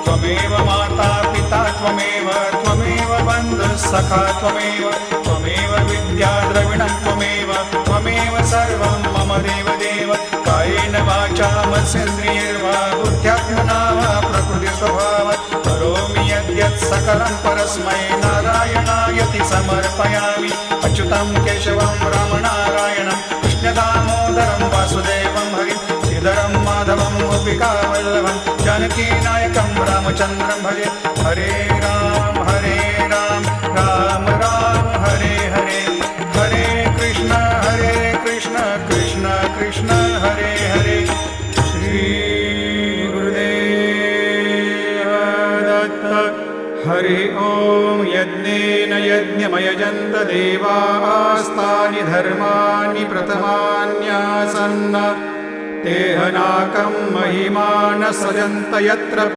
त्वमेव माता पिता त्वमेव बन्धुः सखा त्वमेव विद्या द्रविणं त्वमेव सर्वं मम देवदेव कायेन वाचा मनसेन्द्रियैर्वा बुद्ध्यात्मना वा प्रकृतिस्वभावात् करोमि यद्यत् सकलं परस्मै नारायणायति समर्पयामि अच्युतं केशवं रामनारायणं कृष्णदामोदरं वासुदेवं हरिं श्रीधरं माधवं गोपिकावल्लभं जानकीनायकं रामचन्द्रं भजे हरे राम राम राम हरे हरे हरे कृष्ण कृष्ण कृष्ण हरे हरे श्री गुरुदेव दत्त हरि ओम यज्ञेन यज्ञमयजन्त देवास्तानि धर्माणि प्रथमान्यासन्न तेहनाकं महिमान सजन्त यत्र